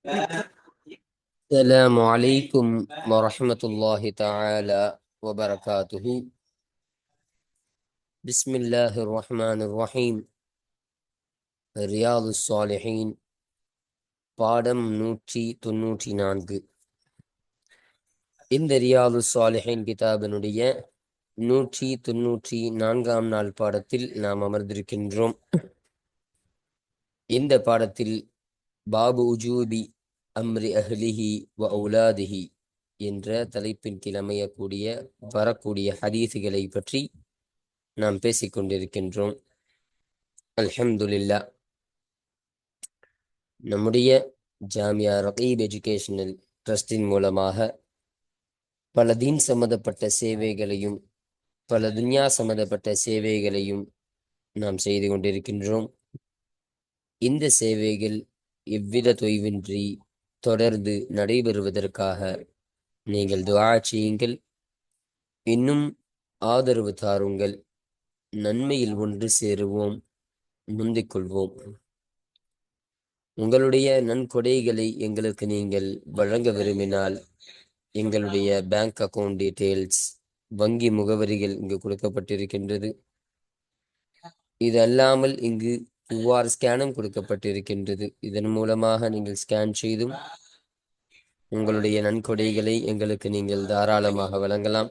السلام عليكم ورحمة الله تعالى وبركاته. بسم الله الرحمن الرحيم. رياض الصالحين பாடம் 194. இந்த ரியாது சாலிஹின் கிதாபினுடைய 194ஆம் நாள் பாடத்தில் நாம் அமர்ந்திருக்கின்றோம். இந்த பாடத்தில் பாபு உஜூபி அம்ரி அஹ்லிஹி வ அவுலாதிஹி என்ற தலைப்பின் கீழ் அமையக்கூடிய வரக்கூடிய ஹதீஸுகளை பற்றி நாம் பேசிக்கொண்டிருக்கின்றோம். அல்ஹம்துலில்லாஹ். நம்முடைய ஜாமியா ரகீப் எஜுகேஷனல் ட்ரஸ்டின் மூலமாக பல தீன் சம்பந்தப்பட்ட சேவைகளையும் பல துன்யா சம்பந்தப்பட்ட சேவைகளையும் நாம் செய்து கொண்டிருக்கின்றோம். இந்த சேவைகள் எவ்வித தொய்வின்றி தொடர்ந்து நடைபெறுவதற்காக நீங்கள் துஆ செய்யுங்கள், இன்னும் ஆதரவு தாருங்கள். நன்மையில் ஒன்று சேருவோம், முந்திக் கொள்வோம். உங்களுடைய நன்கொடைகளை எங்களுக்கு நீங்கள் வழங்க விரும்பினால் எங்களுடைய பேங்க் அக்கவுண்ட் டீட்டெயில்ஸ், வங்கி முகவரிகள் இங்கு கொடுக்கப்பட்டிருக்கின்றது. இது அல்லாமல் இங்கு QR ஸ்கேனும் கொடுக்கப்பட்டிருக்கின்றது. இதன் மூலமாக நீங்கள் ஸ்கேன் செய்தும் உங்களுடைய நன்கொடைகளை எங்களுக்கு நீங்கள் தாராளமாக வழங்கலாம்.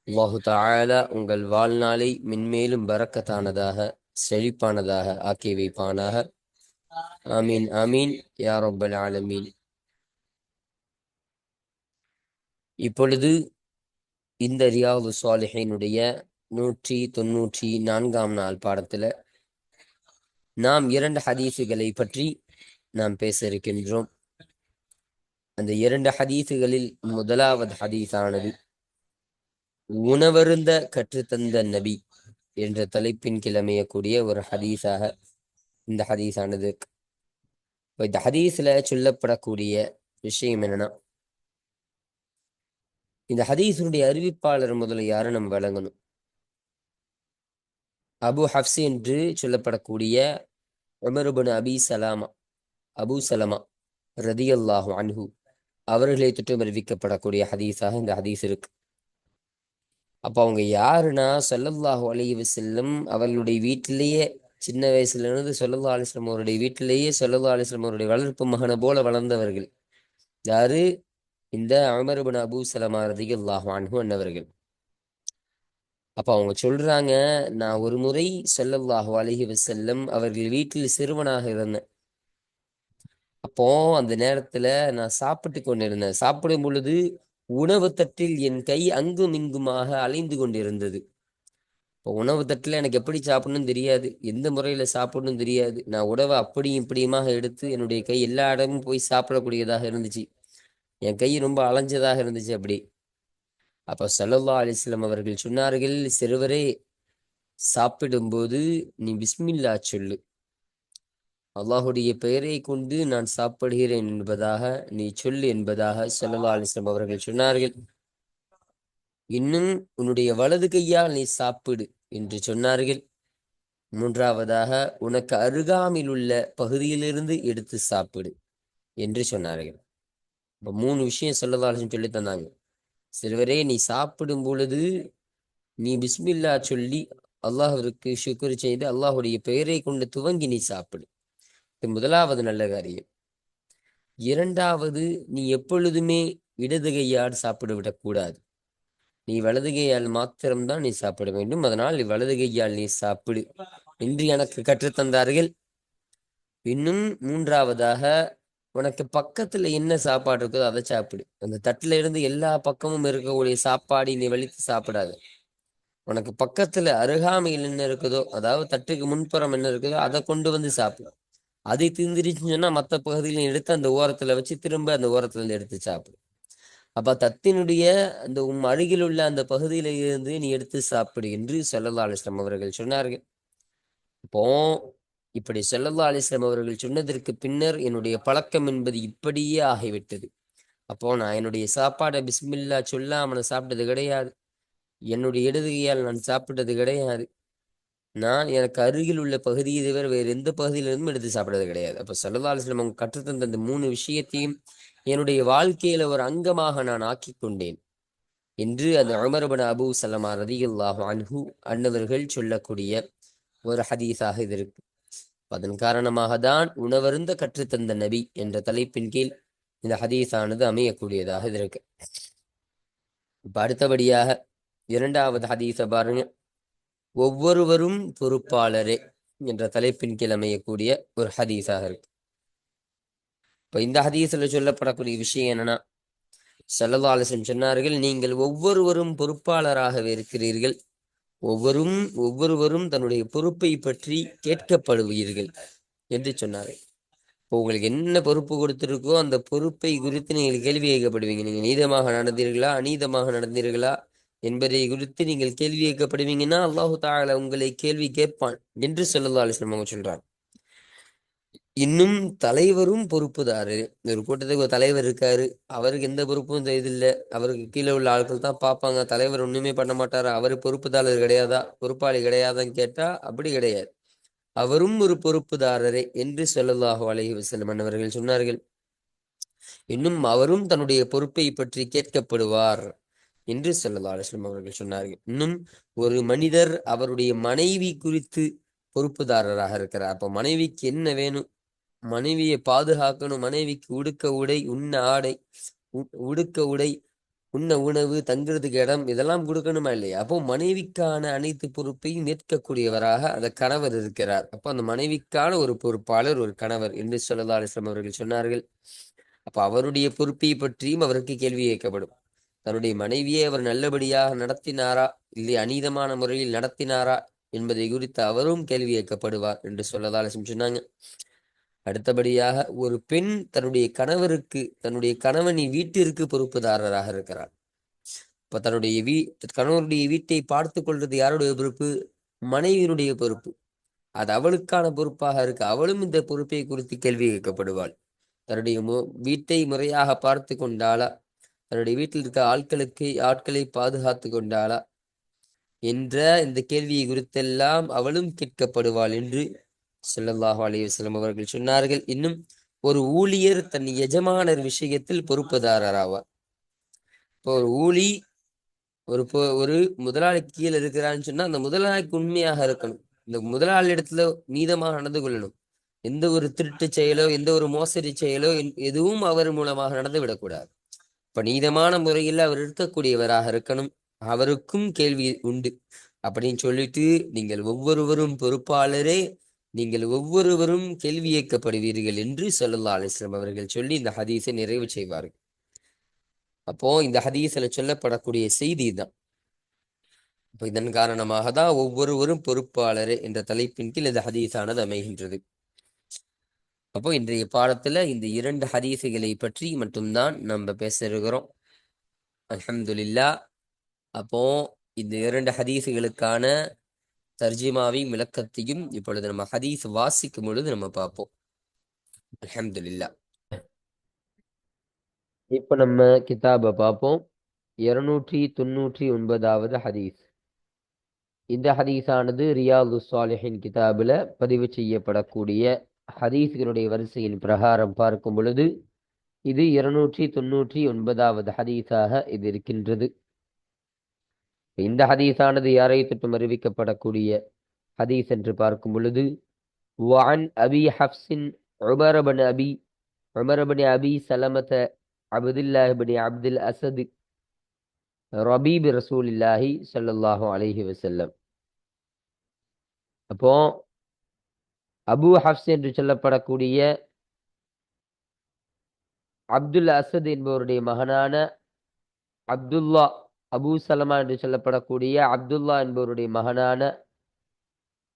அல்லாஹு தஆலா உங்கள் வாழ்நாளை மென்மேலும் பரக்கத்தானதாக செழிப்பானதாக ஆக்கி வைப்பானாக. ஆமீன் ஆமீன் யா ரப்பல் ஆலமீன். இப்பொழுது இந்த ரியாது சாலிஹினுடைய 194ஆம் நாள் பாடத்துல நாம் 2 ஹதீஸுகளை பற்றி நாம் பேச இருக்கின்றோம். அந்த 2 ஹதீஸுகளில் முதலாவது ஹதீஸானது உணவருந்த கற்றுத்தந்த நபி என்ற தலைப்பின் கிழமையக்கூடிய ஒரு ஹதீஸாக இந்த ஹதீஸானது. இந்த ஹதீஸ்ல சொல்லப்படக்கூடிய விஷயம் என்னன்னா, இந்த ஹதீஸுடைய அறிவிப்பாளர் முதல்ல யாரும் நம்ம வழங்கணும். அபு ஹப்ஸ் என்று சொல்லப்படக்கூடிய உமர் இப்னு அபு சலமா ரதியல்லாஹு அன்ஹு அவர்களை தொட்டு அறிவிக்கப்படக்கூடிய ஹதீஸாக இந்த ஹதீஸ் இருக்கு. அப்போ அவங்க யாருன்னா, ஸல்லல்லாஹு அலைஹி வஸல்லம் அவர்களுடைய வீட்டிலேயே சின்ன வயசுல இருந்து ஸல்லல்லாஹு அலைஹி வஸல்லம் அவருடைய வீட்டிலேயே ஸல்லல்லாஹு அலைஹி வஸல்லம் அவருடைய வளர்ப்பு மகனை போல வளர்ந்தவர்கள். யாரு? இந்த உமர் இப்னு அபூ ஸலமா ரலியல்லாஹு அன்ஹு அன்னவர்கள். அப்ப அவங்க சொல்றாங்க, நான் ஒரு முறை ஸல்லல்லாஹு அலைஹி வஸல்லம் அவர்கள் வீட்டில் சிறுவனாக இருந்தேன். அப்போ அந்த நேரத்துல நான் சாப்பிட்டு கொண்டிருந்தேன். சாப்பிடும் பொழுது உணவு தட்டில் என் கை அங்கும் இங்குமாக அலைந்து கொண்டிருந்தது. இப்போ உணவு தட்டில் எனக்கு எப்படி சாப்பிடணும்னு தெரியாது, எந்த முறையில் சாப்பிடணும்னு தெரியாது. நான் உணவை அப்படியும் இப்படியுமாக எடுத்து என்னுடைய கை எல்லா இடமும் போய் சாப்பிடக்கூடியதாக இருந்துச்சு. என் கை ரொம்ப அலைஞ்சதாக இருந்துச்சு அப்படி. அப்போ ஸல்லல்லாஹு அலைஹி வஸல்லம் அவர்கள் சொன்னார்கள், சிறுவரே, சாப்பிடும்போது நீ பிஸ்மில்லா சொல்லு. அல்லாஹுடைய பெயரை கொண்டு நான் சாப்பிடுகிறேன் என்பதாக நீ சொல்லு என்பதாக ஸல்லல்லாஹு அலைஹி வஸல்லம் அவர்கள் சொன்னார்கள். இன்னும் உன்னுடைய வலது கையால் நீ சாப்பிடு என்று சொன்னார்கள். மூன்றாவதாக, உனக்கு அருகாமையில் உள்ள பகுதியிலிருந்து எடுத்து சாப்பிடு என்று சொன்னார்கள். இப்போ 3 விஷயம் ஸல்லல்லாஹு அலைஹி வஸல்லம் சொல்லி தந்தாங்க. சிறுவரே, நீ சாப்பிடும் பொழுது நீ பிஸ்மில்லா சொல்லி அல்லாஹ்விற்கு ஷுக்ர் செய்து அல்லாஹுடைய பெயரை கொண்டு துவங்கி நீ சாப்பிடு. இது முதலாவது நல்ல காரியம். இரண்டாவது, நீ எப்பொழுதுமே இடது கையால் சாப்பிட விடக்கூடாது. நீ வலது கையால் மாத்திரம்தான் நீ சாப்பிட வேண்டும். அதனால் நீ வலது கையால் நீ சாப்பிடு என்று எனக்கு கற்றுத்தந்தார்கள். இன்னும் மூன்றாவதாக, உனக்கு பக்கத்துல என்ன சாப்பாடு இருக்குதோ அதை சாப்பிடு. அந்த தட்டுல இருந்து எல்லா பக்கமும் இருக்கக்கூடிய சாப்பாடு நீ வலித்து சாப்பிடாது. உனக்கு பக்கத்துல அருகாமையில் என்ன இருக்குதோ, அதாவது தட்டுக்கு முன்புறம் என்ன இருக்குதோ அதை கொண்டு வந்து சாப்பிடு. அதை தீர்ந்துருச்சுன்னு சொன்னா மற்ற பகுதியில எடுத்து அந்த ஓரத்துல வச்சு திரும்ப அந்த ஓரத்துல இருந்து எடுத்து சாப்பிடு. அப்ப தத்தினுடைய அந்த அருகில் உள்ள அந்த பகுதியில இருந்து நீ எடுத்து சாப்பிடு என்று ஸல்லல்லாஹு அலைஹி வஸல்லம் அவர்கள் சொன்னார்கள். இப்போ இப்படி ஸல்லல்லாஹு அலைஹி வஸல்லம் அவர்கள் சொன்னதற்கு பின்னர் என்னுடைய பழக்கம் என்பது இப்படியே ஆகிவிட்டது. அப்போ நான் என்னுடைய சாப்பாடை பிஸ்மில்லா சொல்லாம நான் சாப்பிட்டது கிடையாது. என்னுடைய இடது கையால் நான் சாப்பிட்டது கிடையாது. நான் எனக்கு அருகில் உள்ள பகுதியை தவிர வேறு எந்த பகுதியிலிருந்தும் எடுத்து சாப்பிடுறது கிடையாது. அப்ப ஸல்லல்லாஹு அலைஹி வஸல்லம் அவங்க கற்றுத்தந்த அந்த 3 விஷயத்தையும் என்னுடைய வாழ்க்கையில ஒரு அங்கமாக நான் ஆக்கிக் கொண்டேன் என்று அந்த உமர் இப்னு அபூ சலமா ரலியல்லாஹு அன்ஹு அன்னவர்கள் சொல்லக்கூடிய ஒரு ஹதீஸாக இது இருக்கு. அதன் காரணமாக தான் உணவருந்த கற்றுத்தந்த நபி என்ற தலைப்பின் கீழ் இந்த ஹதீஸானது அமையக்கூடியதாக இது இருக்கு. இப்ப அடுத்தபடியாக 2வது ஹதீஸை பாருங்க. ஒவ்வொருவரும் பொறுப்பாளரே என்ற தலைப்பின் கீழ் அமையக்கூடிய ஒரு ஹதீஸாக இருக்கு. இப்ப இந்த ஹதீஸ்ல சொல்லப்படக்கூடிய விஷயம் என்னன்னா, ஸல்லல்லாஹு அலைஹி வஸல்லம் சொன்னார்கள், நீங்கள் ஒவ்வொருவரும் பொறுப்பாளராகவே இருக்கிறீர்கள். ஒவ்வொருவரும் தன்னுடைய பொறுப்பை பற்றி கேட்கப்படுவீர்கள் என்று சொன்னார்கள். இப்போ உங்களுக்கு என்ன பொறுப்பு கொடுத்திருக்கோ அந்த பொறுப்பை குறித்து நீங்கள் கேள்வி கேட்கப்படுவீங்க. நீங்கள் நீதமாக நடந்தீர்களா, அநீதமாக நடந்தீர்களா என்பதை குறித்து நீங்கள் கேள்வி கேட்கப்படுவீங்கன்னா அல்லாஹு தஆலா உங்களை கேள்வி கேட்பான் என்று ஸல்லல்லாஹு அலைஹி வஸல்லம் அவங்க சொல்றாங்க. இன்னும் தலைவரும் பொறுப்புதாரு. ஒரு கூட்டத்துக்கு ஒரு தலைவர் இருக்காரு. அவருக்கு எந்த பொறுப்பும் இல்ல. அவருக்கு கீழே உள்ள ஆட்கள் தான் பார்ப்பாங்க. தலைவர் ஒண்ணுமே பண்ண மாட்டாரா? அவரு பொறுப்புதாரர் கிடையாதா? பொறுப்பாளி கிடையாதான்னு கேட்டா அப்படி கிடையாது. அவரும் ஒரு பொறுப்புதாரரே என்று ஸல்லல்லாஹு அலைஹி வஸல்லம் அவர்கள் சொன்னார்கள். இன்னும் அவரும் தன்னுடைய பொறுப்பை பற்றி கேட்கப்படுவார் என்று ஸல்லல்லாஹு அலைஹி வஸல்லம் அவர்கள் சொன்னார்கள். இன்னும் ஒரு மனிதர் அவருடைய மனைவி குறித்து பொறுப்புதாரராக இருக்கிறார். அப்போ மனைவிக்கு என்ன வேணும்? மனைவியை பாதுகாக்கணும். மனைவிக்கு உடுக்க உடை, உண்ண ஆடை, உடுக்க உடை, உண்ண உணவு, தங்குறதுக்கு இடம் இதெல்லாம் கொடுக்கணுமா இல்லையா? அப்போ மனைவிக்கான அனைத்து பொறுப்பையும் ஏற்கக்கூடியவராக அந்த கணவர் இருக்கிறார். அப்போ அந்த மனைவிக்கான ஒரு பொறுப்பாளர் ஒரு கணவர் என்று ஸல்லல்லாஹு அலைஹி வஸல்லம் அவர்கள் சொன்னார்கள். அப்ப அவருடைய பொறுப்பை பற்றியும் அவருக்கு கேள்வி கேட்கப்படும். தன்னுடைய மனைவியை அவர் நல்லபடியாக நடத்தினாரா, இல்லை அநீதமான முறையில் நடத்தினாரா என்பதை குறித்து அவரும் கேள்வி கேட்கப்படுவார் என்று ஸல்லல்லாஹு அலைஹி வஸல்லம் சொன்னாங்க. அடுத்தபடியாக ஒரு பெண் தன்னுடைய கணவனின் வீட்டிற்கு பொறுப்புதாரராக இருக்கிறார். இப்ப கணவனுடைய வீட்டை பார்த்து கொள்வது யாருடைய பொறுப்பு? மனைவியினுடைய பொறுப்பு. அது அவளுக்கான பொறுப்பாக இருக்கு. அவளும் இந்த பொறுப்பை குறித்து கேள்வி கேட்கப்படுவாள். தன்னுடைய வீட்டை முறையாக பார்த்து கொண்டாளா, தன்னுடைய வீட்டில் இருக்க ஆட்களை பாதுகாத்து கொண்டாளா என்ற இந்த கேள்வியை குறித்தெல்லாம் அவளும் கேட்கப்படுவாள் என்று ஸல்லல்லாஹு அலைஹி வஸல்லம் அவர்கள் சொன்னார்கள். இன்னும் ஒரு ஊழியர் தன் எஜமானர் விஷயத்தில் பொறுப்புதாரர் ஆவார். இப்போ ஒரு முதலாளிக்கு கீழே இருக்கிறான்னு சொன்னா அந்த முதலாளிக்கு உண்மையாக இருக்கணும். இந்த முதலாளி இடத்துல நீதமாக நடந்து கொள்ளணும். எந்த ஒரு திருட்டு செயலோ, எந்த ஒரு மோசடி செயலோ எதுவும் அவர் மூலமாக நடந்து விடக்கூடாது. இப்ப நீதமான முறையில் அவர் இருக்கக்கூடியவராக இருக்கணும். அவருக்கும் கேள்வி உண்டு அப்படின்னு சொல்லிட்டு நீங்கள் ஒவ்வொருவரும் பொறுப்பாளரே, நீங்கள் ஒவ்வொருவரும் கேள்வி கேட்கப்படுவீர்கள் என்று ஸல்லல்லாஹு அலைஹி வஸல்லம் அவர்கள் சொல்லி இந்த ஹதீஸை நிறைவு செய்வார்கள். அப்போ இந்த ஹதீஸ்ல சொல்லப்படக்கூடிய செய்தி தான். இப்போ இதன் காரணமாக தான் ஒவ்வொருவரும் பொறுப்பாளரே என்ற தலைப்பின் கீழ் இந்த ஹதீஸானது அமைகின்றது. அப்போ இன்றைய பாடத்துல இந்த 2 ஹதீஸுகளை பற்றி மட்டும்தான் நம்ம பேச இருக்கிறோம். அல்ஹம்துலில்லாஹ். அப்போ இந்த 2 ஹதீஸுகளுக்கான தர்ஜிமாவையும் விளக்கத்தையும் இப்பொழுது நம்ம ஹதீஸ் வாசிக்கும் பொழுது நம்ம பார்ப்போம். அல்ஹம்துலில்லாஹ். இப்ப நம்ம கிதாபை பார்ப்போம். 299வது ஹதீஸ். இந்த ஹதீஸானது ரியாது ஸாலிஹின் கிதாபில் பதிவு செய்யப்படக்கூடிய ஹதீஸ்களுடைய வரிசையின் பிரகாரம் பார்க்கும் பொழுது இது 299வது ஹதீஸாக இது இருக்கின்றது. இந்த ஹதீஸானது யாரை தொட்டும் அறிவிக்கப்படக்கூடிய ஹதீஸ் என்று பார்க்கும் பொழுது وعن أبي حفص عمر بن أبي سلمة عبد الله بن عبد الأسد ربيب رسول الله صلى الله عليه وسلم. அப்போ அபு ஹப்ஸ் என்று சொல்லப்படக்கூடிய அப்துல் அசத் என்பவருடைய மகனான அப்துல்லா, அபு சலமா என்று சொல்லப்படக்கூடிய அப்துல்லா என்பவருடைய மகனான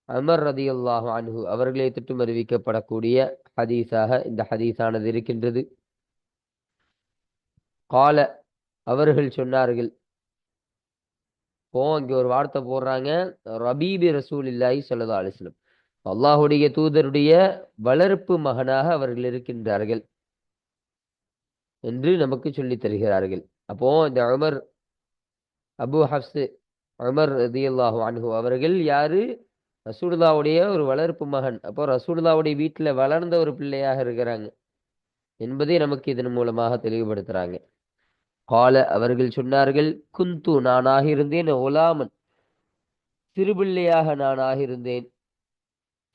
உமர் ரலியல்லாஹு அன்ஹு அவர்களை தொட்டும் அறிவிக்கப்படக்கூடிய ஹதீஸாக இந்த ஹதீஸானது இருக்கின்றது. கால அவர்கள் சொன்னார்கள். இங்க ஒரு வார்த்தை போடுறாங்க, ரபீபி ரசூலில்லாஹி ஸல்லல்லாஹு அலைஹி வஸல்லம், அல்லாஹுடைய தூதருடைய வளர்ப்பு மகனாக அவர்கள் இருக்கின்றார்கள் என்று நமக்கு சொல்லித் தருகிறார்கள். அப்போ இந்த அபு ஹப்ஸ் உமர் ரலியல்லாஹு அன்ஹு அவர்கள் யாரு? ரசூலுல்லாவுடைய ஒரு வளர்ப்பு மகன். அப்போ ரசூலுல்லாவுடைய வீட்டுல வளர்ந்த ஒரு பிள்ளையாக இருக்கிறாங்க என்பதை நமக்கு இதன் மூலமாக தெளிவுபடுத்துறாங்க. கால அவர்கள் சொன்னார்கள், குந்து நான் ஆகியிருந்தேன், ஒலாமன் சிறுபிள்ளையாக நான் ஆகியிருந்தேன்,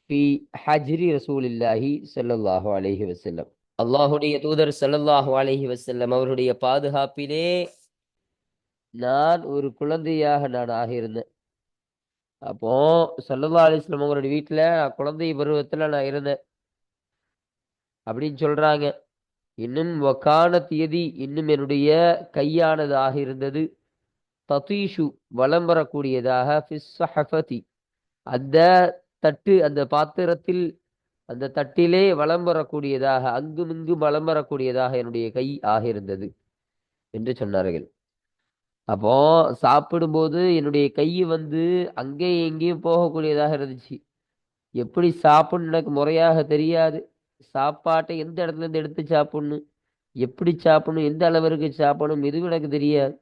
ஃபி ஹஜ்ரி ரசூலில்லாஹி ஸல்லல்லாஹு அலைஹி வஸல்லம் அல்லாஹுடைய தூதர் ஸல்லல்லாஹு அலைஹி வஸல்லம் அவருடைய பாதுகாப்பிலே நான் ஒரு குழந்தையாக நான் ஆகியிருந்தேன். அப்போ ஸல்லல்லாஹு அலைஹி வஸல்லம் அவருடைய வீட்டுல குழந்தை பருவத்துல நான் இருந்தேன் அப்படின்னு சொல்றாங்க. இன்னும் வக்கானத் யதி இன்னும் என்னுடைய கையானதாக இருந்தது, ததீஷு வலம் வரக்கூடியதாக, ஃபிஸ் ஸஹஃபதி அந்த தட்டு அந்த பாத்திரத்தில் அந்த தட்டிலே வலம் வரக்கூடியதாக, அங்கும் இங்கும் வலம் வரக்கூடியதாக என்னுடைய கை ஆகியிருந்தது என்று சொன்னார்கள். அப்போ சாப்பிடும்போது என்னுடைய கை வந்து அங்கேயும் எங்கேயும் போகக்கூடியதாக இருந்துச்சு. எப்படி சாப்பிடணும் எனக்கு முறையாக தெரியாது. சாப்பாட்டை எந்த இடத்துல இருந்து எடுத்து சாப்பிடணும், எப்படி சாப்பிடணும், எந்த அளவிற்கு சாப்பிடணும், எதுவும் எனக்கு தெரியாது.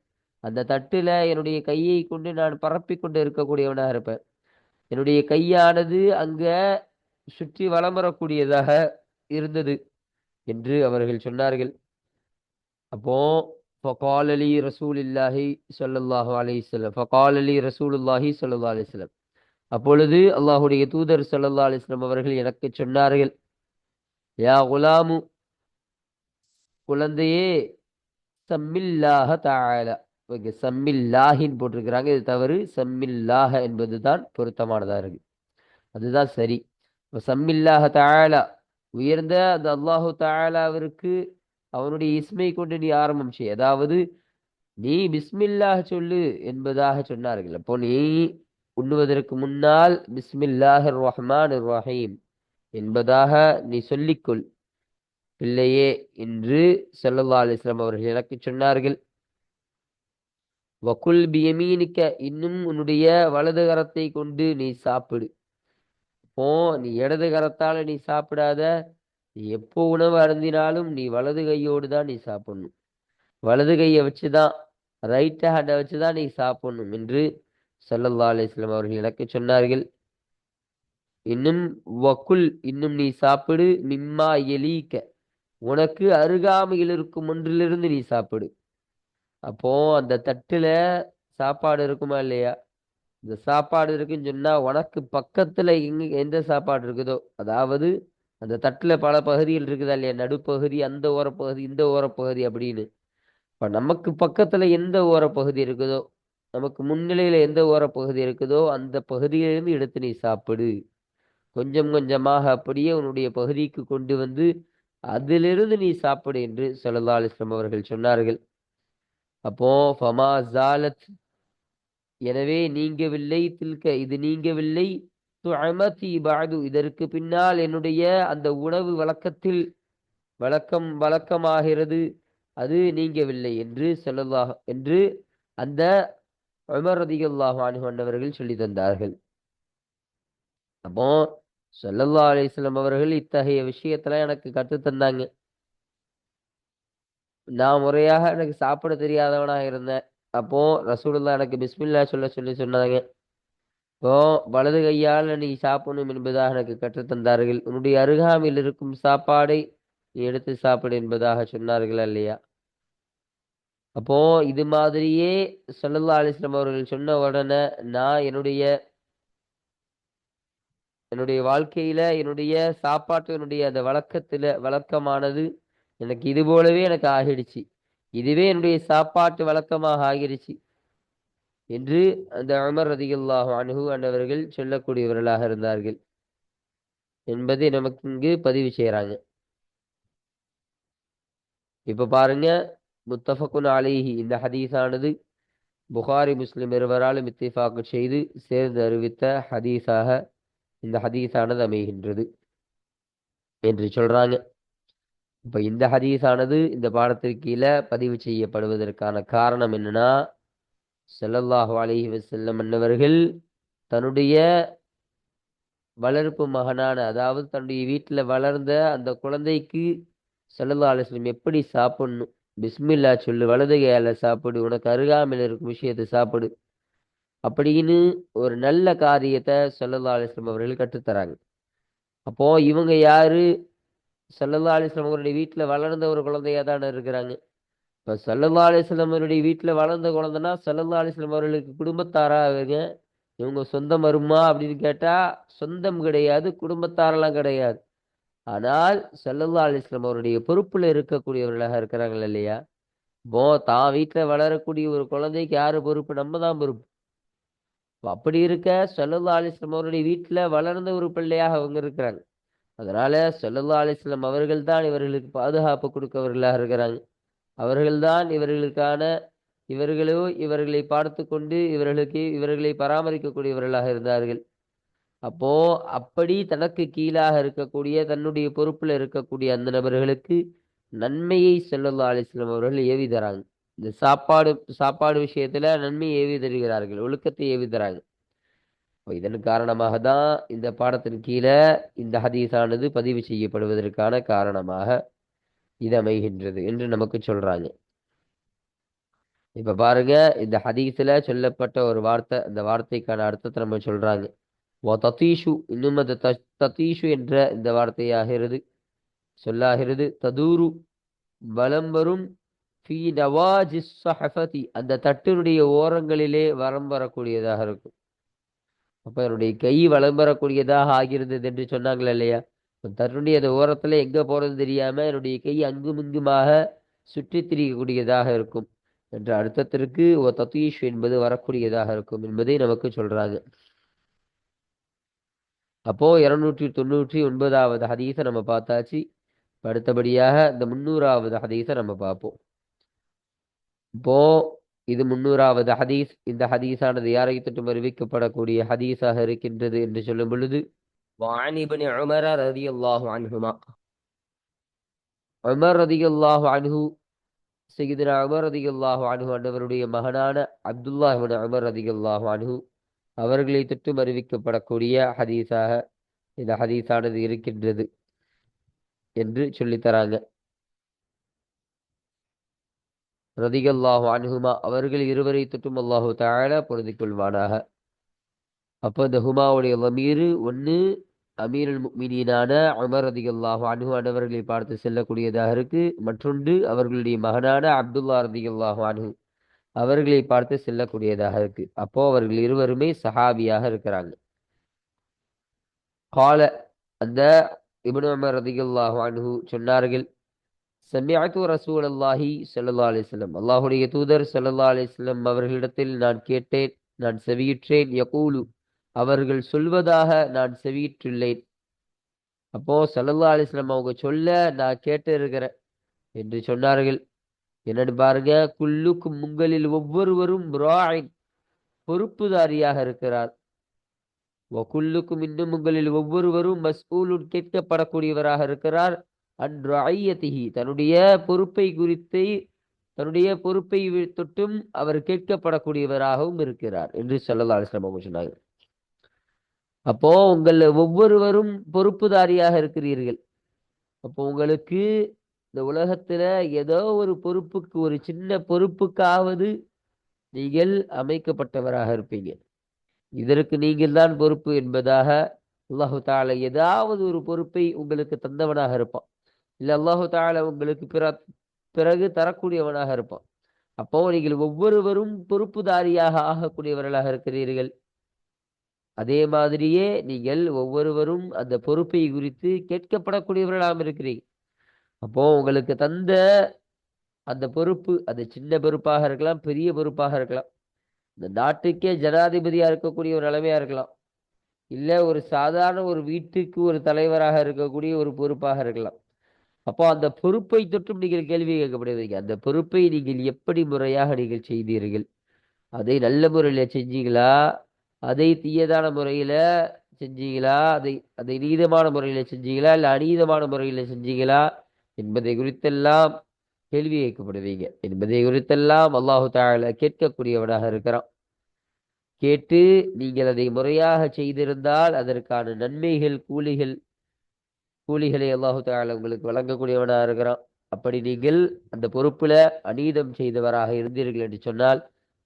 அந்த தட்டுல என்னுடைய கையை கொண்டு நான் பரப்பி கொண்டு இருக்கக்கூடியவனாக இருப்பேன். என்னுடைய கையானது அங்க சுற்றி வலம் வரக்கூடியதாக இருந்தது என்று அவர்கள் சொன்னார்கள். அப்போ فقال لي رسول الله صلى الله عليه وسلم فقال لي رسول الله صلى الله عليه وسلم அப்பொழுது அல்லாஹுடைய தூதர் ஸல்லல்லாஹு அலைஹி வஸல்லம் அவர்கள் எனக்கு சொன்னார்கள், யா குலாமு குழந்தையே, சம்மில்லாஹ தஆலா. ஓகே, சம்மில்லாஹின்னு போட்டிருக்கிறாங்க, இது தவறு. சம்மில்லாஹ என்பதுதான் பொருத்தமானதா இருக்கு, அதுதான் சரி. சம்மில்லாஹ தஆலா உயர்ந்த அந்த அல்லாஹு தஆலாவிற்கு அவனுடைய இஸ்மை கொண்டு நீ ஆரம்பம் செய், அதாவது நீ பிஸ்மில்லாஹ் சொல்லு என்பதாக சொன்னார்கள். அப்போ நீ உண்ணுவதற்கு முன்னால் பிஸ்மில்லாஹிர் ரஹ்மானிர் ரஹீம் என்பதாக நீ சொல்லிக்கொள் பிள்ளையே என்று ஸல்லல்லாஹு அலைஹி வஸல்லம் அவர்கள் எனக்கு சொன்னார்கள். வகுல் பியமீனிக்க இன்னும் உன்னுடைய வலது கரத்தை கொண்டு நீ சாப்பிடு. ஓ, நீ இடது கரத்தால நீ சாப்பிடாத. நீ எப்போ உணவு அருந்தினாலும் நீ வலது கையோடு தான் நீ சாப்பிடணும். வலது கையை வச்சுதான், ரைட் ஹேண்டை வச்சுதான் நீ சாப்பிடணும் என்று ஸல்லல்லாஹு அலைஹி வஸல்லம் அவர்கள் எனக்கு சொன்னார்கள். இன்னும் வக்குல் இன்னும் நீ சாப்பிடு, மிம்மா எலீக்க உனக்கு அருகாமையில் இருக்கும் ஒன்றிலிருந்து நீ சாப்பிடு. அப்போ அந்த தட்டுல சாப்பாடு இருக்குமா இல்லையா? இந்த சாப்பாடு இருக்குன்னு சொன்னா உனக்கு பக்கத்துல எந்த சாப்பாடு இருக்குதோ, அதாவது அந்த தட்டுல பல பகுதிகள் இருக்குதா இல்லையா, நடுப்பகுதி, அந்த ஓரப்பகுதி, இந்த ஓரப்பகுதி அப்படின்னு. இப்ப நமக்கு பக்கத்துல எந்த ஓரப்பகுதி இருக்குதோ, நமக்கு முன்னிலையில எந்த ஓரப்பகுதி இருக்குதோ அந்த பகுதியிலிருந்து எடுத்து நீ சாப்பிடு. கொஞ்சம் கொஞ்சமாக அப்படியே உன்னுடைய பகுதிக்கு கொண்டு வந்து அதிலிருந்து நீ சாப்பிடு என்று ஸல்லல்லாஹு அலைஹி வஸல்லம் அவர்கள் சொன்னார்கள். அப்போ ஃபமா ஜாலத் எனவே நீங்கவில்லை, தில்க இது நீங்கவில்லை, துஅமதி பஅது இதற்கு பின்னால் என்னுடைய அந்த உணவு வழக்கத்தில் வழக்கமாகிறது, அது நீங்கவில்லை என்று என்று அந்த உமர் ரலியல்லாஹு அன்ஹு அன்னவர்கள் சொல்லி தந்தார்கள். அப்போ ஸல்லல்லாஹு அலைஹி வஸல்லம் அவர்கள் இத்தகைய விஷயத்துல எனக்கு கற்று தந்தாங்க. நான் முறையாக எனக்கு சாப்பிட தெரியாதவனாக இருந்தேன். அப்போ ரசூலுல்லாஹ் எனக்கு பிஸ்மில்லா சொல்ல சொல்லி சொன்னாங்க. இப்போ வலது கையால் நீ சாப்பிடணும் என்பதாக எனக்கு கற்றுத் தந்தார்கள். உன்னுடைய அருகாமையில் இருக்கும் சாப்பாடை நீ எடுத்து சாப்பிடு என்பதாக சொன்னார்கள் இல்லையா? அப்போ இது மாதிரியே ஸல்லல்லாஹு அலைஹி வஸல்லம் அவர்கள் சொன்ன உடனே நான் என்னுடைய என்னுடைய வாழ்க்கையில என்னுடைய சாப்பாட்டினுடைய அந்த வழக்கமானது எனக்கு இது போலவே எனக்கு ஆகிடுச்சு. இதுவே என்னுடைய சாப்பாட்டு வழக்கமாக ஆகிடுச்சு என்று அந்த உமர் ரலியல்லாஹு அன்ஹு அன்னவர்கள் சொல்லக்கூடியவர்களாக இருந்தார்கள் என்பதை நமக்கு இங்கு பதிவு செய்யறாங்க. இப்ப பாருங்க, முத்தஃபகுன் அலைஹி இந்த ஹதீஸானது புகாரி முஸ்லிம் இருவராலும் இத்திஃபாக் செய்து சேர்ந்து அறிவித்த ஹதீஸாக இந்த ஹதீஸானது அமைகின்றது என்று சொல்றாங்க. இப்ப இந்த ஹதீஸானது இந்த பாடத்திற்கு கீழே பதிவு செய்யப்படுவதற்கான காரணம் என்னன்னா, ஸல்லல்லாஹு அலைஹி வஸல்லம் அன்னவர்கள் தன்னுடைய வளர்ப்பு மகனான, அதாவது தன்னுடைய வீட்டுல வளர்ந்த அந்த குழந்தைக்கு ஸல்லல்லாஹு அலைஹி வஸல்லம் எப்படி சாப்பிடணும், பிஸ்மில்லா சொல்லு, வலது கையால சாப்பிடு, உனக்கு அருகாமையில் இருக்கும் விஷயத்தை சாப்பிடு அப்படின்னு ஒரு நல்ல காரியத்தை ஸல்லல்லாஹு அலைஹி வஸல்லம் அவர்கள் கற்றுத்தராங்க. அப்போ இவங்க யாரு? ஸல்லல்லாஹு அலைஹி வஸல்லம் அவருடைய வீட்டுல வளர்ந்த ஒரு குழந்தையா தானே இருக்கிறாங்க. இப்ப ஸல்லல்லாஹு அலைஹி வஸல்லம் அவருடைய வீட்டுல வளர்ந்த குழந்தைன்னா ஸல்லல்லாஹு அலைஹி வஸல்லம் அவர்களுக்கு குடும்பத்தாரா இவங்க? இவங்க சொந்தம் வருமா அப்படின்னு கேட்டா சொந்தம் கிடையாது, குடும்பத்தாரெல்லாம் கிடையாது. ஆனால் ஸல்லல்லாஹு அலைஹி வஸல்லம் அவருடைய பொறுப்புல இருக்கக்கூடியவர்களாக இருக்கிறாங்க இல்லையா? இப்போ தான் வீட்டுல வளரக்கூடிய ஒரு குழந்தைக்கு யாரு பொறுப்பு? நம்ம தான் பொறுப்பு. அப்ப அப்படி இருக்க ஸல்லல்லாஹு அலைஹி வஸல்லம் அவருடைய வீட்டுல வளர்ந்த ஒரு பிள்ளையாக அவங்க இருக்கிறாங்க. அதனால ஸல்லல்லாஹு அலைஹி வஸல்லம் அவர்கள் தான் இவர்களுக்கு பாதுகாப்பு கொடுக்கவர்களாக இருக்கிறாங்க. அவர்கள்தான் இவர்களுக்கான இவர்களோ இவர்களை பார்த்து கொண்டு இவர்களை பராமரிக்கக்கூடியவர்களாக இருந்தார்கள். அப்போ அப்படி தனக்கு கீழாக இருக்கக்கூடிய தன்னுடைய பொறுப்புல இருக்கக்கூடிய அந்த நபர்களுக்கு நன்மையை ஸல்லல்லாஹு அலைஹி வஸல்லம் அவர்கள் ஏவி தராங்க. இந்த சாப்பாடு சாப்பாடு விஷயத்துல நன்மையை ஏவி தருகிறார்கள், ஒழுக்கத்தை ஏவி தராங்க. அப்ப இதன் காரணமாக தான் இந்த பாடத்தின் கீழே இந்த ஹதீஸானது பதிவு செய்யப்படுவதற்கான காரணமாக இது அமைகின்றது என்று நமக்கு சொல்றாங்க. இப்ப பாருங்க, இந்த ஹதீஸ்ல சொல்லப்பட்ட ஒரு வார்த்தை, அந்த வார்த்தைக்கான அர்த்தத்தை நம்ம சொல்றாங்க. ததீஷு, இன்னும் அந்த ததீஷு என்ற இந்த வார்த்தையாகிறது சொல்லாகிறது. ததூரு, வலம் வரும். ஃபீ நவாஜிஸ் ஸஹஃபதி, அந்த தட்டினுடைய ஓரங்களிலே வலம் வரக்கூடியதாக இருக்கும். அப்ப என்னுடைய கை வலம் வரக்கூடியதாக ஆகிறது என்று சொன்னாங்களா இல்லையா? தன்னுடைய அந்த ஓரத்துல எங்க போறது தெரியாம என்னுடைய கை அங்கும் இங்குமாக சுற்றித் திரியக்கூடியதாக இருக்கும் என்ற அர்த்தத்திற்கு ததீஷ் என்பது வரக்கூடியதாக இருக்கும் என்பதை நமக்கு சொல்றாங்க. அப்போ 299வது ஹதீஸை நம்ம பார்த்தாச்சு. அடுத்தபடியாக இந்த 300வது ஹதீஸை நம்ம பார்ப்போம். இப்போ இது 300வது ஹதீஸ். இந்த ஹதீஸானது யாரை தொட்டும் அறிவிக்கப்படக்கூடிய ஹதீஸாக இருக்கின்றது என்று சொல்லும் பொழுது, وعن ابن عمر رضي الله عنهما, உமர் ரதியல்லாஹு அன்ஹு, சையதுனா உமர் ரதியல்லாஹு அன்ஹு அன்னவருடைய மகனான அப்துல்லாஹ் இப்னு உமர் ரதியல்லாஹு அன்ஹு அவர்களை தொட்டும் அறிவிக்கப்படக்கூடிய ஹதீஸாக இந்த ஹதீஸானது இருக்கின்றது என்று சொல்லித்தராங்க. ரதியல்லாஹு அன்ஹுமா, அவர்கள் இருவரை தொட்டும் அல்லாஹு தஆலா பொருந்திக் கொள்வானாக. அப்போ இந்த ஹுமாவுடைய லமீரு ஒன்று அமீருல் முஃமினீனான உமர் ரதியல்லாஹு அன்ஹு அன்னவர்களை பார்த்து செல்லக்கூடியதாக இருக்கு. மற்றொன்று அவர்களுடைய மகனான அப்துல்லா ரதியல்லாஹு அன்ஹு அவர்களை பார்த்து செல்லக்கூடியதாக இருக்கு. அப்போ அவர்கள் இருவருமே சஹாபியாக இருக்கிறாங்க. கால, அந்த இப்னு உமர் ரதியல்லாஹு அன்ஹு சொன்னார்கள், சமிஅத்து ரசூலல்லாஹி ஸல்லல்லாஹு அலைஹி வஸல்லம், அல்லாஹ்வுடைய தூதர் ஸல்லல்லாஹு அலைஹி வஸல்லம் அவர்களிடத்தில் நான் கேட்டேன், நான் செவியுற்றேன். யகூலு, அவர்கள் சொல்வதாக நான் செவியுற்றுள்ளேன். அப்போ ஸல்லல்லாஹு அலைஹி வஸல்லம் அவங்க சொல்ல நான் கேட்டு இருக்கிறேன் என்று சொன்னார்கள். என்னன்னு பாருங்க, குல்லுக்கும், உங்களில் ஒவ்வொருவரும் ராயின், பொறுப்புதாரியாக இருக்கிறார். வகுல்லுக்கும், இன்னும் உங்களில் ஒவ்வொருவரும் மஸ்ஊலுன், கேட்கப்படக்கூடியவராக இருக்கிறார். அன் ரஅய்யதிஹி, தன்னுடைய பொறுப்பை குறித்து தன்னுடைய பொறுப்பை தொட்டும் அவர் கேட்கப்படக்கூடியவராகவும் இருக்கிறார் என்று ஸல்லல்லாஹு அலைஹி வஸல்லம் அவங்க சொன்னாங்க. அப்போ உங்கள் ஒவ்வொருவரும் பொறுப்புதாரியாக இருக்கிறீர்கள். அப்போ உங்களுக்கு இந்த உலகத்துல ஏதோ ஒரு பொறுப்புக்கு, ஒரு சின்ன பொறுப்புக்காவது நீங்கள் அமைக்கப்பட்டவராக இருப்பீங்க. இதற்கு நீங்கள் தான் பொறுப்பு என்பதாக அல்லாஹு தாலா ஏதாவது ஒரு பொறுப்பை உங்களுக்கு தந்தவனாக இருப்பான். இல்ல அல்லாஹு தாலா உங்களுக்கு பிறகு தரக்கூடியவனாக இருப்பான். அப்போ நீங்கள் ஒவ்வொருவரும் பொறுப்புதாரியாக ஆகக்கூடியவர்களாக இருக்கிறீர்கள். அதே மாதிரியே நீங்கள் ஒவ்வொருவரும் அந்த பொறுப்பை குறித்து கேட்கப்படக்கூடியவர்களாக இருக்கிறீங்க. அப்போ உங்களுக்கு தந்த அந்த பொறுப்பு, அது சின்ன பொறுப்பாக இருக்கலாம், பெரிய பொறுப்பாக இருக்கலாம். இந்த நாட்டுக்கே ஜனாதிபதியா இருக்கக்கூடிய ஒரு நிலைமையா இருக்கலாம். இல்ல ஒரு சாதாரண ஒரு வீட்டுக்கு ஒரு தலைவராக இருக்கக்கூடிய ஒரு பொறுப்பாக இருக்கலாம். அப்போ அந்த பொறுப்பை தொற்றும் நீங்கள் கேள்வி கேட்கப்படுவீங்க. அந்த பொறுப்பை நீங்கள் எப்படி முறையாக நீங்கள் செய்தீர்கள்? அதை நல்ல முறையில செஞ்சீங்களா? அதை தீயதான முறையில செஞ்சீங்களா? அதை அதை நீதமான முறையில செஞ்சீங்களா? இல்ல அநீதமான முறையில செஞ்சீங்களா? என்பதை குறித்தெல்லாம் கேள்வி கேட்கப்படுவீங்க. என்பதை குறித்தெல்லாம் அல்லாஹு தஆலா கேட்கக்கூடியவனாக இருக்கிறான். கேட்டு நீங்கள் அதை முறையாக செய்திருந்தால் அதற்கான நன்மைகள், கூலிகளை அல்லாஹு தஆலா உங்களுக்கு வழங்கக்கூடியவனாக இருக்கிறான். அப்படி நீங்கள் அந்த பொறுப்புல அநீதம் செய்தவராக இருந்தீர்கள் என்று சொன்னால்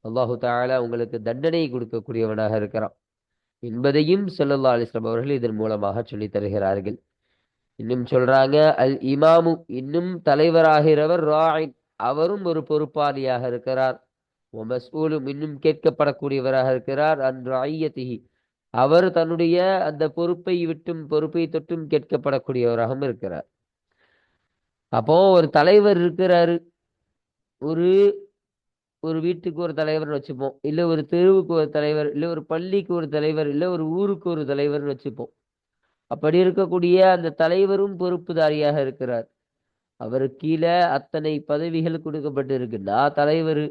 அல்லாஹு தஆலா உங்களுக்கு தண்டனை கொடுக்கக்கூடியவனாக இருக்கிறான் என்பதையும் ஸல்லல்லாஹு அலைஹி வஸல்லம் அவர்கள் இதன் மூலமாக சொல்லித் தருகிறார்கள். இன்னும் சொல்றாங்க, அல் இமாமு இன்னும் தலைவராகிறவர் ராயின் அவரும் ஒரு பொறுப்பாளியாக இருக்கிறார். மஸ்ஊலும் இன்னும் கேட்கப்படக்கூடியவராக இருக்கிறார். அன் ரஅய்யத்திஹி அவர் தன்னுடைய அந்த பொறுப்பை விட்டும் பொறுப்பை தொட்டும் கேட்கப்படக்கூடியவராகவும் இருக்கிறார். அப்போ ஒரு தலைவர் இருக்கிறாரு, ஒரு ஒரு வீட்டுக்கு ஒரு தலைவர்னு வச்சுப்போம், இல்ல ஒரு தெருவுக்கு ஒரு தலைவர், இல்ல ஒரு பள்ளிக்கு ஒரு தலைவர், இல்ல ஒரு ஊருக்கு ஒரு தலைவர்னு வச்சுப்போம். அப்படி இருக்கக்கூடிய அந்த தலைவரும் பொறுப்புதாரியாக இருக்கிறார். அவருக்கு கீழே அத்தனை பதவிகள் கொடுக்கப்பட்டு இருக்கு. நான் தலைவர்,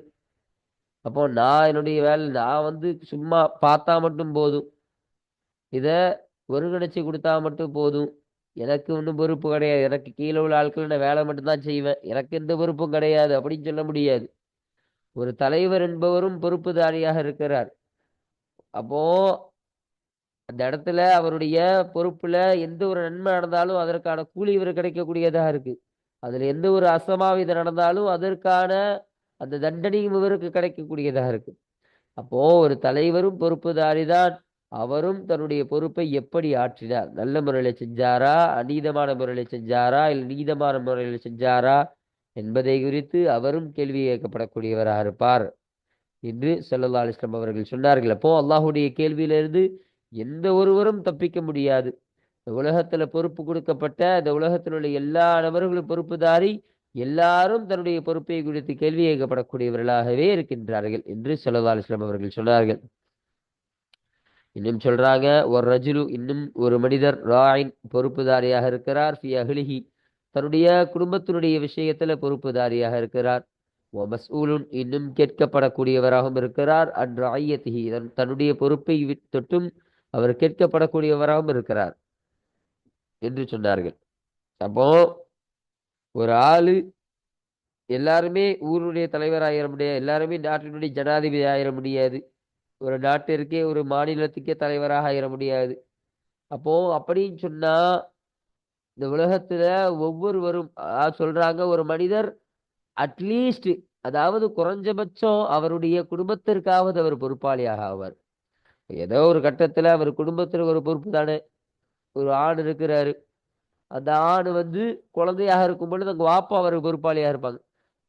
அப்போ நான் என்னுடைய வேலை நான் சும்மா பார்த்தா மட்டும் போதும், இத ஒருங்கிணைச்சு கொடுத்தா மட்டும் போதும், எனக்கு ஒன்றும் பொறுப்பு கிடையாது, எனக்கு கீழே உள்ள ஆட்கள் நான் வேலை மட்டும்தான் செய்வேன், எனக்கு எந்த பொறுப்பும் கிடையாது அப்படின்னு சொல்ல முடியாது. ஒரு தலைவர் என்பவரும் பொறுப்புதாரியாக இருக்கிறார். அப்போ அந்த இடத்துல அவருடைய பொறுப்புல எந்த ஒரு நன்மை நடந்தாலும் அதற்கான கூலி இவர் கிடைக்கக்கூடியதா இருக்கு. அதுல எந்த ஒரு அசம்பாவிதம் நடந்தாலும் அதற்கான அந்த தண்டனையும் இவருக்கு கிடைக்கக்கூடியதா இருக்கு. அப்போ ஒரு தலைவரும் பொறுப்புதாரிதான். அவரும் தன்னுடைய பொறுப்பை எப்படி ஆற்றினார், நல்ல முறையில செஞ்சாரா, அநீதமான முறையில செஞ்சாரா, இல்ல நீதமான முறையில செஞ்சாரா என்பதை குறித்து அவரும் கேள்வி கேட்கப்படக்கூடியவராக இருப்பார் என்று ஸல்லல்லாஹு அலைஹி வஸல்லம் அவர்கள் சொன்னார்கள். அப்போ அல்லாஹ்வுடைய கேள்வியிலிருந்து எந்த ஒருவரும் தப்பிக்க முடியாது. இந்த உலகத்துல பொறுப்பு கொடுக்கப்பட்ட இந்த உலகத்தில் உள்ள எல்லா நபர்களும் பொறுப்புதாரி, எல்லாரும் தன்னுடைய பொறுப்பை குறித்து கேள்வி கேட்கப்படக்கூடியவர்களாகவே இருக்கின்றார்கள் என்று ஸல்லல்லாஹு அலைஹி வஸல்லம் அவர்கள் சொன்னார்கள். இன்னும் சொல்றாங்க, ஒரு ரஜுலு இன்னும் ஒரு மனிதர் ராயின் பொறுப்புதாரியாக இருக்கிறார், ஃபி அஹ்லிஹி தன்னுடைய குடும்பத்தினுடைய விஷயத்துல பொறுப்புதாரியாக இருக்கிறார். மஸ்ஊலுன் இன்னும் கேட்கப்படக்கூடியவராகவும் இருக்கிறார். அன் ரஅய்யத்திஹி தன்னுடைய பொறுப்பை தொட்டும் அவர் கேட்கப்படக்கூடியவராகவும் இருக்கிறார் என்று சொன்னார்கள். அப்போ ஒரு ஆளு எல்லாருமே ஊருடைய தலைவர் ஆயிர முடியாது, எல்லாருமே நாட்டினுடைய ஜனாதிபதி ஆயிர முடியாது, ஒரு நாட்டிற்கே ஒரு மாநிலத்துக்கே தலைவராக ஆயிர முடியாது. அப்போ அப்படின்னு சொன்னா இந்த உலகத்துல ஒவ்வொருவரும் சொல்றாங்க, ஒரு மனிதர் அட்லீஸ்ட் அதாவது குறைஞ்சபட்சம் அவருடைய குடும்பத்திற்காவது அவர் பொறுப்பாளியாக ஆவார். ஏதோ ஒரு கட்டத்துல அவர் குடும்பத்திற்கு ஒரு பொறுப்பு தானே. ஒரு ஆண் இருக்கிறாரு, அந்த ஆண் குழந்தையாக இருக்கும் பொழுது அவங்க வாப்பா அவருக்கு பொறுப்பாளியா இருப்பாங்க.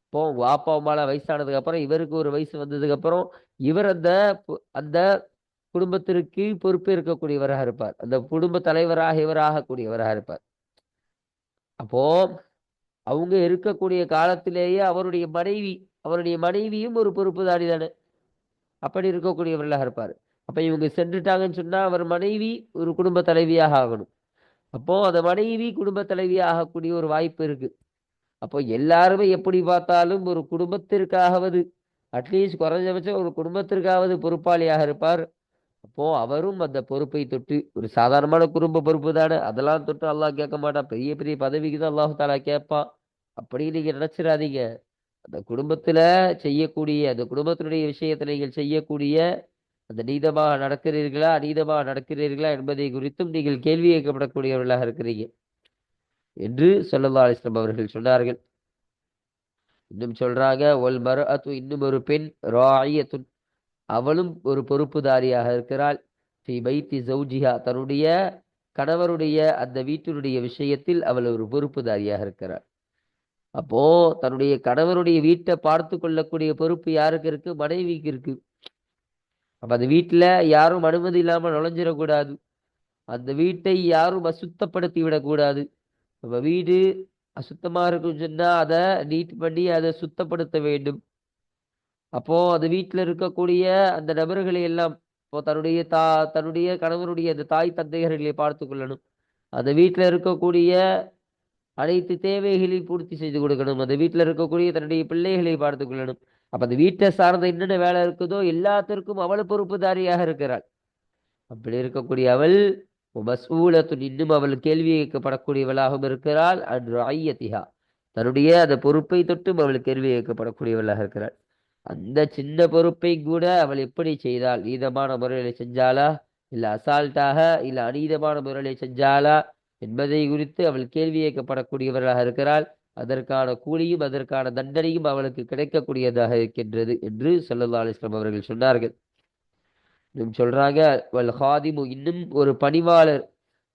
இப்போ உங்க வாப்பா அம்மாலாம் வயசானதுக்கு அப்புறம் இவருக்கு ஒரு வயசு வந்ததுக்கு அப்புறம் இவர் அந்த குடும்பத்திற்கு பொறுப்பு இருக்கக்கூடியவராக இருப்பார். அந்த குடும்ப தலைவராக இவர் ஆகக்கூடியவராக இருப்பார். அப்போ அவங்க இருக்கக்கூடிய காலத்திலேயே அவருடைய மனைவியும் ஒரு பொறுப்புதாரி தானே. அப்படி இருக்கக்கூடியவர்களாக இருப்பார். அப்ப இவங்க சென்றுட்டாங்கன்னு சொன்னா அவர் மனைவி ஒரு குடும்ப தலைவியாக ஆகணும். அப்போ அந்த மனைவி குடும்ப தலைவியாக ஆகக்கூடிய ஒரு வாய்ப்பு இருக்கு. அப்போ எல்லாருமே எப்படி பார்த்தாலும் ஒரு குடும்பத்திற்காவது அட்லீஸ்ட் குறைஞ்சபட்சம் ஒரு குடும்பத்திற்காவது பொறுப்பாளியாக இருப்பார். அப்போ அவரும் அந்த பொறுப்பை தொட்டு ஒரு சாதாரணமான குடும்ப பொறுப்பு தானே, அதெல்லாம் தொட்டு அல்லாஹ் கேட்க மாட்டான். பெரிய பெரிய பதவிக்கு தான் அல்லாஹு தாலா கேட்பான். அப்படி நீங்க நினைச்சிடாதீங்க. அந்த குடும்பத்துல செய்யக்கூடிய அந்த குடும்பத்தினுடைய விஷயத்துல நீங்கள் செய்யக்கூடிய அந்த நீதமாக நடக்கிறீர்களா அநீதமாக நடக்கிறீர்களா என்பதை குறித்தும் நீங்கள் கேள்வி கேட்கப்படக்கூடியவர்களாக இருக்கிறீங்க என்று ஸல்லல்லாஹு அலைஹி வஸல்லம் அவர்கள் சொன்னார்கள். இன்னும் சொல்றாங்க, ஒல் மர்அத்து இன்னும் ஒரு பெண் ராயியத்துன் அவளும் ஒரு பொறுப்புதாரியாக இருக்கிறாள். ஃபி பைத்தி ஜௌஜிஹா தன்னுடைய கணவருடைய அந்த வீட்டினுடைய விஷயத்தில் அவள் ஒரு பொறுப்புதாரியாக இருக்கிறாள். அப்போ தன்னுடைய கணவருடைய வீட்டை பார்த்து கொள்ளக்கூடிய பொறுப்பு யாருக்கு இருக்கு? மனைவிக்கு இருக்கு. அப்ப அந்த வீட்டுல யாரும் அனுமதி இல்லாம நுழைஞ்சிடக்கூடாது. அந்த வீட்டை யாரும் அசுத்தப்படுத்தி விடக்கூடாது. நம்ம வீடு அசுத்தமா இருக்குன்னு சொன்னா அதை நீட் பண்ணி அதை சுத்தப்படுத்த வேண்டும். அப்போ அந்த வீட்டுல இருக்கக்கூடிய அந்த நபர்களை எல்லாம் இப்போ தன்னுடைய கணவருடைய அந்த தாய் தந்தையர்களை பார்த்து கொள்ளணும். அந்த வீட்டுல இருக்கக்கூடிய அனைத்து தேவைகளையும் பூர்த்தி செய்து கொடுக்கணும். அந்த வீட்டுல இருக்கக்கூடிய தன்னுடைய பிள்ளைகளை பார்த்து கொள்ளணும். அப்ப அந்த வீட்டை சார்ந்த என்னென்ன வேலை இருக்குதோ எல்லாத்திற்கும் அவள் பொறுப்புதாரியாக இருக்கிறாள். அப்படி இருக்கக்கூடிய அவள் மஸ்ஊலத்துன் இன்னும் அவள் கேள்வி கேட்கப்படக்கூடியவளாகவும் இருக்கிறாள். அன் ரஅய்யத்திஹா தன்னுடைய அந்த பொறுப்பை தொட்டும் அவள் கேள்வி கேட்கப்படக்கூடியவளாக இருக்கிறாள். அந்த சின்ன பொறுப்பை கூட அவள் எப்படி செய்தாள், நீதமான முறையில செஞ்சாளா, இல்ல அசால்ட்டாக இல்ல அநீதமான முறையில செஞ்சாளா என்பதை குறித்து அவள் கேள்வி கேட்கப்படக்கூடியவளாக இருக்கிறாள். அதற்கான கூலியும் அதற்கான தண்டனையும் அவனுக்கு கிடைக்கக்கூடியதாக இருக்கின்றது என்று ஸல்லல்லாஹு அலைஹி வஸல்லம் அவர்கள் சொன்னார்கள். இன்னும் சொல்றாங்க, வல் ஹாதிமு, இன்னும் ஒரு பணிவாளர்,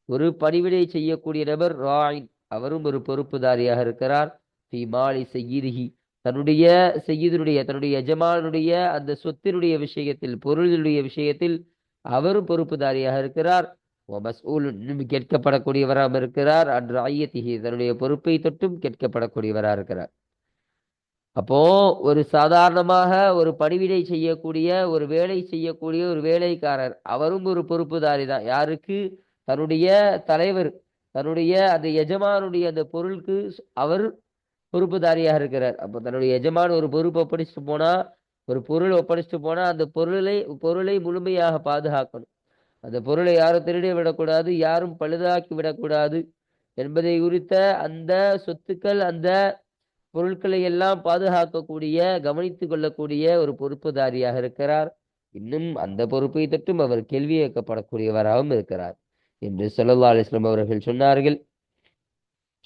ஒரு பணிவிடை செய்யக்கூடிய நபர், ராயின், அவரும் ஒரு பொறுப்புதாரியாக இருக்கிறார். ஃபி மாலி செய்யிதிஹி, தன்னுடைய செய்யிதுடைய தன்னுடைய எஜமானுடைய அந்த சொத்தினுடைய விஷயத்தில், பொருளுடைய விஷயத்தில் அவரும் பொறுப்புதாரியாக இருக்கிறார். இன்னும் கேட்கப்படக்கூடியவராக இருக்கிறார். அன் ரஅய்யத்திஹி, தன்னுடைய பொறுப்பை தொட்டும் கேட்கப்படக்கூடியவராக இருக்கிறார். அப்போ ஒரு சாதாரணமாக ஒரு பணிவிடை செய்யக்கூடிய, ஒரு வேலை செய்யக்கூடிய ஒரு வேலைக்காரர், அவரும் ஒரு பொறுப்புதாரி தான். யாருக்கு? தன்னுடைய தலைவர், தன்னுடைய அந்த எஜமானுடைய அந்த பொருளுக்கு அவர் பொறுப்புதாரியாக இருக்கிறார். அப்போ தன்னுடைய எஜமான் ஒரு பொறுப்பு ஒப்படைச்சிட்டு போனா, ஒரு பொருள் ஒப்படைச்சிட்டு போனா, அந்த பொருளை முழுமையாக பாதுகாக்கணும். அந்த பொருளை யாரும் திருடி விடக்கூடாது, யாரும் பழுதாக்கி விடக்கூடாது என்பதை குறித்த அந்த சொத்துக்கள், அந்த பொருட்களை எல்லாம் பாதுகாக்கக்கூடிய, கவனித்துக் கொள்ளக்கூடிய ஒரு பொறுப்புதாரியாக இருக்கிறார். இன்னும் அந்த பொறுப்பை தொட்டும் அவர் கேள்வி கேட்கப்படக்கூடியவராகவும் இருக்கிறார் என்று ஸல்லல்லாஹு அலைஹி வஸல்லம் அவர்கள் சொன்னார்கள்.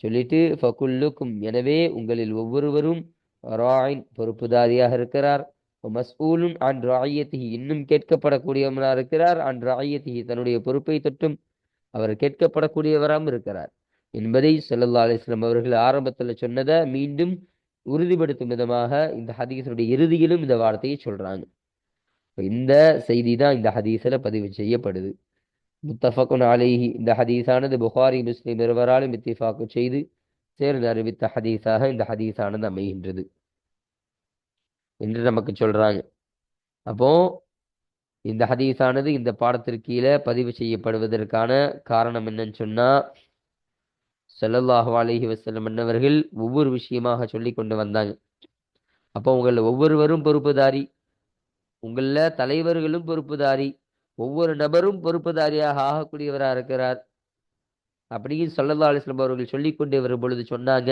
சொல்லிட்டு, ஃபகுல்லுக்கும், எனவே உங்களில் ஒவ்வொருவரும் ராயின், பொறுப்புதாரியாக இருக்கிறார். மஸ்ஊலுன் அன் ரஅய்யத்திஹி, இன்னும் கேட்கப்படக்கூடியவராக இருக்கிறார். அன் ரஅய்யத்திஹி, தன்னுடைய பொறுப்பை தொட்டும் அவர் கேட்கப்படக்கூடியவராகவும் இருக்கிறார் என்பதை ஸல்லல்லாஹு அலைஹி வஸல்லம் அவர்கள் ஆரம்பத்தில் சொன்னதை மீண்டும் உறுதிப்படுத்தும் விதமாக இந்த ஹதீஸுடைய இறுதியிலும் இந்த வார்த்தையை சொல்றாங்க. இந்த செய்தி தான் இந்த ஹதீஸில் பதிவு செய்யப்படுது. முத்தஃபகுன் அலைஹி, இந்த ஹதீஸானது புகாரி முஸ்லிம் இருவராலும் இத்திஃபாக்கு செய்து சேர்ந்து அறிவித்த ஹதீஸாக இந்த ஹதீஸானது அமைகின்றது என்று நமக்கு சொல்றாங்க. அப்போ இந்த ஹதீஸானது இந்த பாடத்திற்கு கீழே பதிவு செய்யப்படுவதற்கான காரணம் என்னன்னு சொன்னா, ஸல்லல்லாஹு அலைஹி வஸல்லம் அன்னவர்கள் ஒவ்வொரு விஷயமாக சொல்லி கொண்டு வந்தாங்க. அப்போ உங்களில் ஒவ்வொருவரும் பொறுப்புதாரி, உங்களில் தலைவர்களும் பொறுப்புதாரி, ஒவ்வொரு நபரும் பொறுப்புதாரியாக ஆகக்கூடியவராக இருக்கிறார் அப்படின்னு ஸல்லல்லாஹு அலைஹி வஸல்லம் அவர்கள் சொல்லி கொண்டே வரும் பொழுது சொன்னாங்க,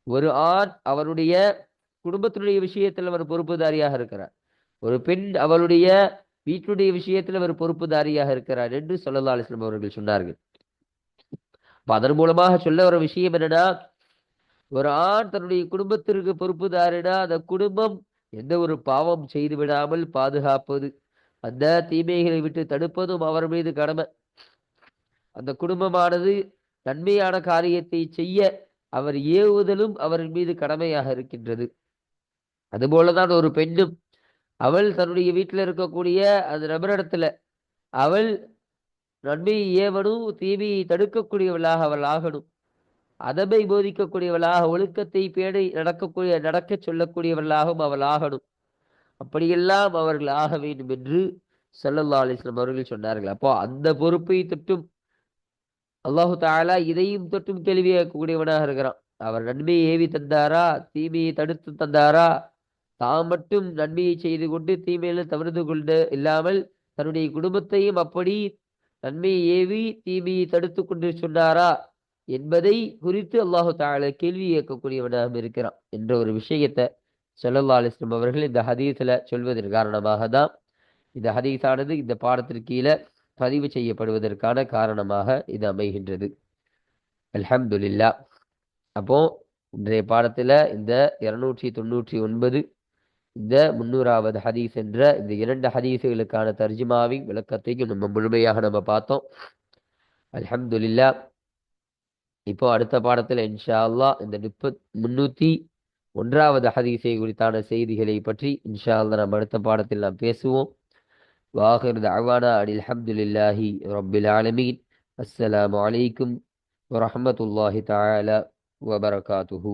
ஒரு ஆண் அவருடைய குடும்பத்தினுடைய விஷயத்தில் அவர் பொறுப்புதாரியாக இருக்கிறார், ஒரு பெண் அவளுடைய வீட்டுடைய விஷயத்தில் அவர் பொறுப்புதாரியாக இருக்கிறார் என்று ஸல்லல்லாஹு அலைஹி வஸல்லம் அவர்கள் சொன்னார்கள். அதன் மூலமாக சொல்ல வர விஷயம் என்னன்னா, ஒரு ஆண் தன்னுடைய குடும்பத்திற்கு பொறுப்புதாரினா அந்த குடும்பம் எந்த ஒரு பாவம் செய்து விடாமல் பாதுகாப்பது, அந்த தீமைகளை விட்டு தடுப்பதும் அவர் மீது கடமை. அந்த குடும்பமானது நன்மையான காரியத்தை செய்ய அவர் ஏவுதலும் அவரின் மீது கடமையாக இருக்கின்றது. அதுபோலதான் ஒரு பெண்ணும், அவள் தன்னுடைய வீட்டில் இருக்கக்கூடிய அந்த நபரிடத்துல அவள் நன்மையை ஏவனும், தீமையை தடுக்கக்கூடியவளாக அவள் ஆகணும். அதமை போதிக்கக்கூடியவளாக, ஒழுக்கத்தை பேணி நடக்க சொல்லக்கூடியவர்களாகவும் அவள் ஆகணும். அப்படியெல்லாம் அவர்கள் ஆக வேண்டும் என்று ஸல்லல்லாஹு அலைஹி வஸல்லம் அவர்கள் சொன்னார்கள். அப்போ அந்த பொறுப்பை தொட்டும் அல்லாஹு தஆலா இதையும் தொட்டும் கேள்வி கேட்கக்கூடியவனாக இருக்கிறான். அவர் நன்மையை ஏவி தந்தாரா, தீமையை தடுத்து தந்தாரா, தாம் மட்டும் நன்மையை செய்து கொண்டு தீமையில தவிர்த்து கொண்டு இல்லாமல் தன்னுடைய குடும்பத்தையும் அப்படி நன்மையை ஏவி தீமையை தடுத்து கொண்டு சொன்னாரா என்பதை குறித்து அல்லாஹு தஆலா கேள்வி கேட்கக்கூடியவனாக இருக்கிறான் என்ற ஒரு விஷயத்தை ஸல்லல்லாஹு அலைஹி வஸல்லம் அவர்கள் இந்த ஹதீஸில் சொல்வதன் காரணமாக தான் இந்த ஹதீஸானது இந்த பாடத்திற்கு கீழே பதிவு செய்யப்படுவதற்கான காரணமாக இது அமைகின்றது. அல்ஹம்துலில்லாஹ். அப்போ இன்றைய பாடத்தில் இந்த 299 இந்த 300வது ஹதீஸ் என்ற இந்த 2 ஹதீஸுகளுக்கான தர்ஜுமாவின் விளக்கத்தையும் நம்ம முழுமையாக பார்த்தோம். அல்ஹம்துலில்லாஹ். இப்போ அடுத்த பாடத்தில் இன்ஷா அல்லாஹ் இந்த 301வது ஹதீஸை குறித்தான செய்திகளை பற்றி இன்ஷா அல்லாஹ் நம்ம அடுத்த பாடத்தில் நாம் பேசுவோம். வாஹிர் தஅவானா அனில் ஹம்துலில்லாஹி ரப்பில் ஆலமீன். அஸ்ஸலாமு அலைக்கும் வரஹ்மத்துல்லாஹி தஆலா வபரகாத்துஹு.